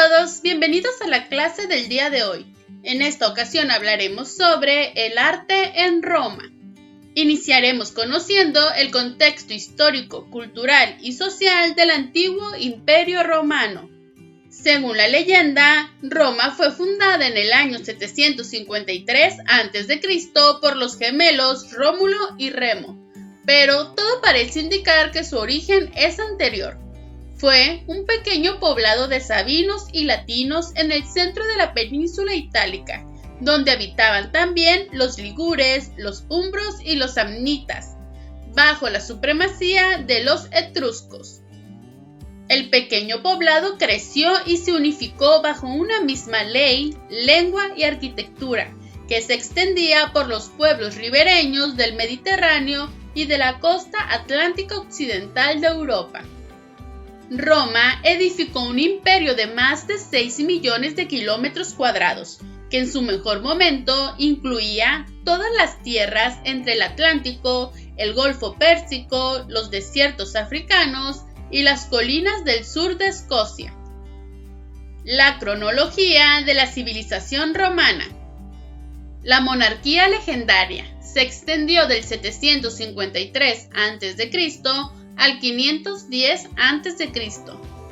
todos, bienvenidos a la clase del día de hoy. En esta ocasión hablaremos sobre el arte en Roma. Iniciaremos conociendo el contexto histórico, cultural y social del antiguo Imperio Romano. Según la leyenda, Roma fue fundada en el año 753 a.C. por los gemelos Rómulo y Remo, pero todo parece indicar que su origen es anterior. Fue un pequeño poblado de sabinos y latinos en el centro de la península itálica, donde habitaban también los ligures, los umbros y los samnitas, bajo la supremacía de los etruscos. El pequeño poblado creció y se unificó bajo una misma ley, lengua y arquitectura, que se extendía por los pueblos ribereños del Mediterráneo y de la costa atlántica occidental de Europa. Roma edificó un imperio de más de 6 millones de kilómetros cuadrados, que en su mejor momento incluía todas las tierras entre el Atlántico, el Golfo Pérsico, los desiertos africanos y las colinas del sur de Escocia. La cronología de la civilización romana. La monarquía legendaria se extendió del 753 a.C. al 510 a.C.,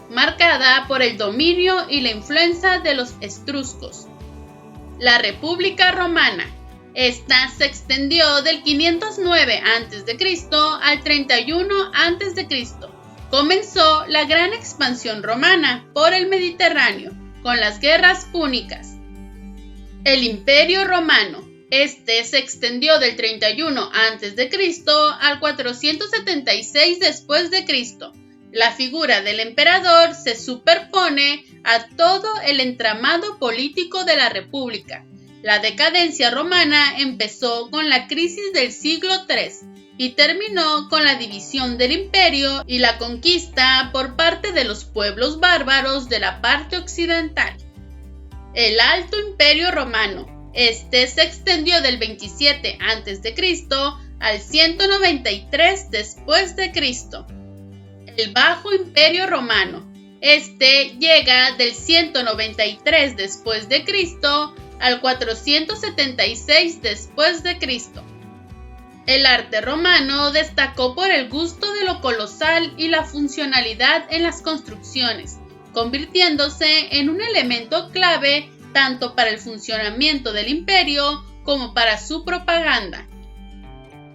marcada por el dominio y la influencia de los etruscos. La República Romana. Esta se extendió del 509 a.C. al 31 a.C. Comenzó la gran expansión romana por el Mediterráneo con las guerras púnicas. El Imperio Romano. Este se extendió del 31 a.C. al 476 después de Cristo. La figura del emperador se superpone a todo el entramado político de la República. La decadencia romana empezó con la crisis del siglo III y terminó con la división del imperio y la conquista por parte de los pueblos bárbaros de la parte occidental. El Alto Imperio Romano. Este se extendió del 27 a.C. al 193 después de Cristo. El Bajo Imperio Romano. Este llega del 193 después de Cristo al 476 después de Cristo. El arte romano destacó por el gusto de lo colosal y la funcionalidad en las construcciones, convirtiéndose en un elemento clave tanto para el funcionamiento del imperio como para su propaganda.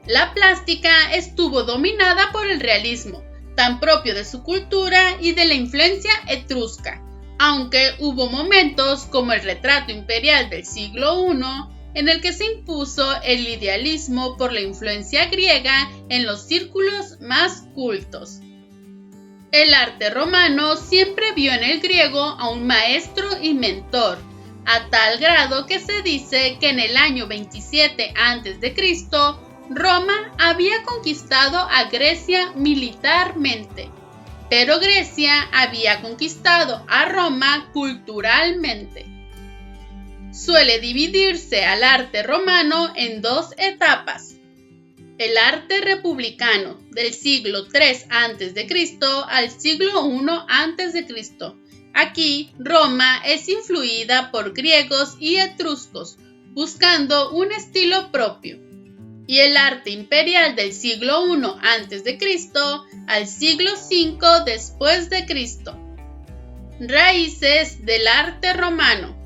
La plástica estuvo dominada por el realismo, tan propio de su cultura y de la influencia etrusca, aunque hubo momentos como el retrato imperial del siglo I, en el que se impuso el idealismo por la influencia griega en los círculos más cultos. El arte romano siempre vio en el griego a un maestro y mentor, a tal grado que se dice que en el año 27 a.C., Roma había conquistado a Grecia militarmente, pero Grecia había conquistado a Roma culturalmente. Suele dividirse al arte romano en dos etapas. El arte republicano, del siglo III a.C. al siglo I a.C. Aquí, Roma es influida por griegos y etruscos, buscando un estilo propio. Y el arte imperial del siglo I a.C. al siglo V después de Cristo. Raíces del arte romano.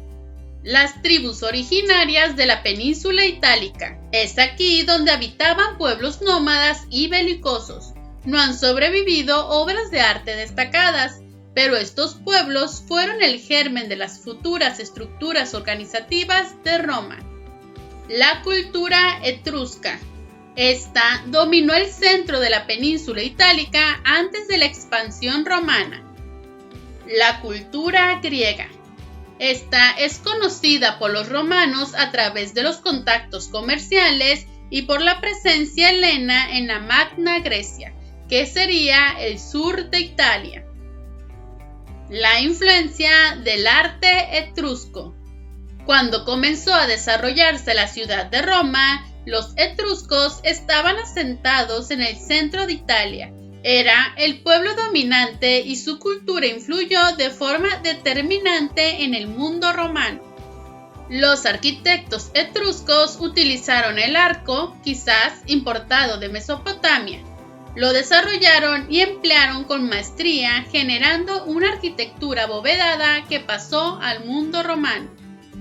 Las tribus originarias de la península itálica. Es aquí donde habitaban pueblos nómadas y belicosos. No han sobrevivido obras de arte destacadas, pero estos pueblos fueron el germen de las futuras estructuras organizativas de Roma. La cultura etrusca. Esta dominó el centro de la península itálica antes de la expansión romana. La cultura griega. Esta es conocida por los romanos a través de los contactos comerciales y por la presencia helena en la Magna Grecia, que sería el sur de Italia. La influencia del arte etrusco. Cuando comenzó a desarrollarse la ciudad de Roma, los etruscos estaban asentados en el centro de Italia Era el pueblo dominante y su cultura influyó de forma determinante en el mundo romano. Los arquitectos etruscos utilizaron el arco, quizás importado de Mesopotamia. Lo desarrollaron y emplearon con maestría, generando una arquitectura abovedada que pasó al mundo romano.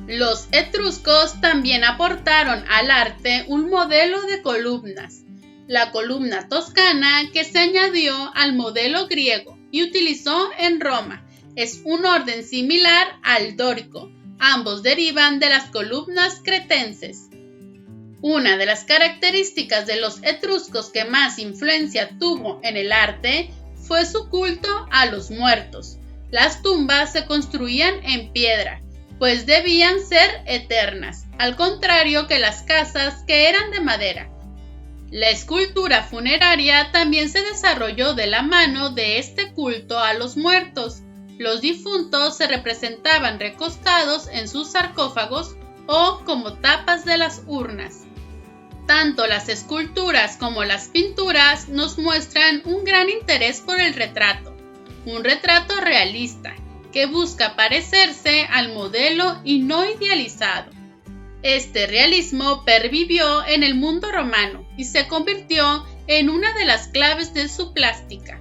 Los etruscos también aportaron al arte un modelo de columnas, la columna toscana, que se añadió al modelo griego y utilizó en Roma. Es un orden similar al dórico. Ambos derivan de las columnas cretenses. Una de las características de los etruscos que más influencia tuvo en el arte fue su culto a los muertos. Las tumbas se construían en piedra, pues debían ser eternas, al contrario que las casas, que eran de madera. La escultura funeraria también se desarrolló de la mano de este culto a los muertos. Los difuntos se representaban recostados en sus sarcófagos o como tapas de las urnas. Tanto las esculturas como las pinturas nos muestran un gran interés por el retrato, un retrato realista que busca parecerse al modelo y no idealizado. Este realismo pervivió en el mundo romano y se convirtió en una de las claves de su plástica.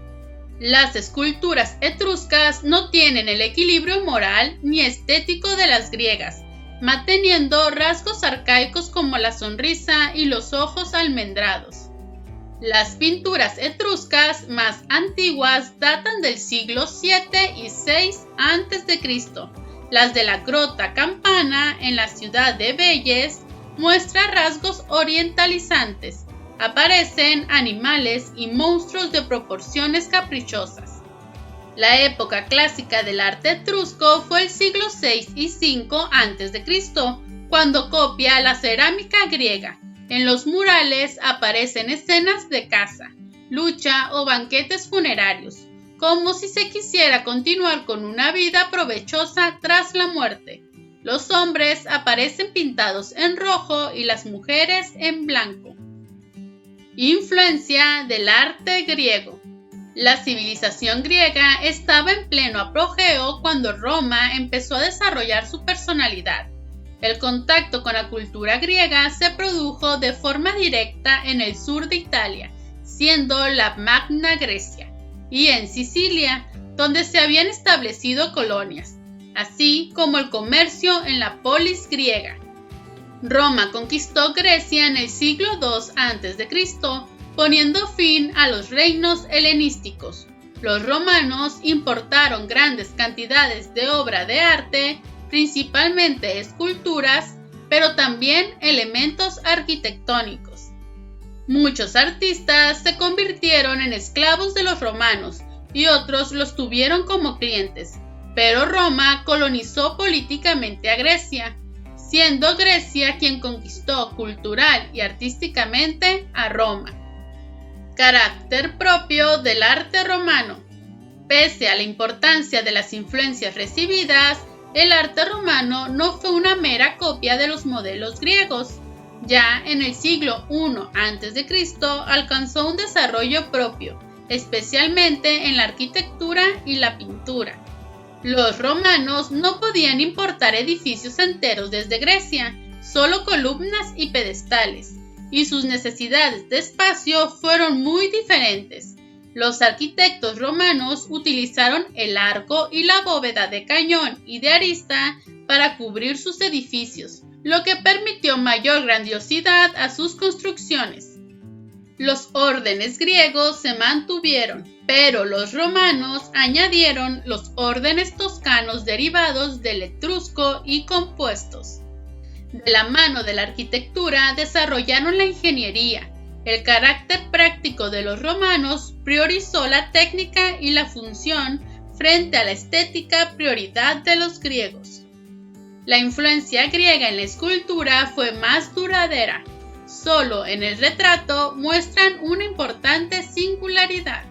Las esculturas etruscas no tienen el equilibrio moral ni estético de las griegas, manteniendo rasgos arcaicos como la sonrisa y los ojos almendrados. Las pinturas etruscas más antiguas datan del siglo VII y VI a.C. Las de la Grota Campana en la ciudad de Vélez muestran rasgos orientalizantes. Aparecen animales y monstruos de proporciones caprichosas. La época clásica del arte etrusco fue el siglo VI y V a.C., cuando copia la cerámica griega. En los murales aparecen escenas de caza, lucha o banquetes funerarios, como si se quisiera continuar con una vida provechosa tras la muerte. Los hombres aparecen pintados en rojo y las mujeres en blanco. Influencia del arte griego. La civilización griega estaba en pleno apogeo cuando Roma empezó a desarrollar su personalidad. El contacto con la cultura griega se produjo de forma directa en el sur de Italia, siendo la Magna Grecia, y en Sicilia, donde se habían establecido colonias, así como el comercio en la polis griega. Roma conquistó Grecia en el siglo II a.C., poniendo fin a los reinos helenísticos. Los romanos importaron grandes cantidades de obra de arte, principalmente esculturas, pero también elementos arquitectónicos. Muchos artistas se convirtieron en esclavos de los romanos y otros los tuvieron como clientes, pero Roma colonizó políticamente a Grecia, siendo Grecia quien conquistó cultural y artísticamente a Roma. Carácter propio del arte romano. Pese a la importancia de las influencias recibidas, el arte romano no fue una mera copia de los modelos griegos. Ya en el siglo I a.C. alcanzó un desarrollo propio, especialmente en la arquitectura y la pintura. Los romanos no podían importar edificios enteros desde Grecia, solo columnas y pedestales, y sus necesidades de espacio fueron muy diferentes. Los arquitectos romanos utilizaron el arco y la bóveda de cañón y de arista para cubrir sus edificios, lo que permitió mayor grandiosidad a sus construcciones. Los órdenes griegos se mantuvieron, pero los romanos añadieron los órdenes toscanos derivados del etrusco y compuestos. De la mano de la arquitectura desarrollaron la ingeniería. El carácter práctico de los romanos priorizó la técnica y la función frente a la estética prioridad de los griegos. La influencia griega en la escultura fue más duradera. Solo en el retrato muestran una importante singularidad.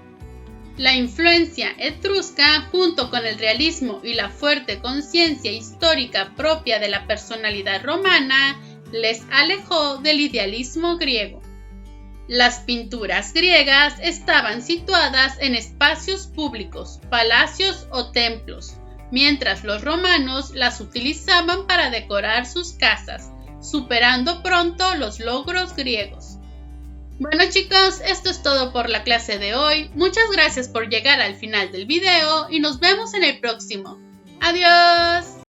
La influencia etrusca, junto con el realismo y la fuerte conciencia histórica propia de la personalidad romana, les alejó del idealismo griego. Las pinturas griegas estaban situadas en espacios públicos, palacios o templos, mientras los romanos las utilizaban para decorar sus casas, superando pronto los logros griegos. Bueno chicos, esto es todo por la clase de hoy. Muchas gracias por llegar al final del video y nos vemos en el próximo. ¡Adiós!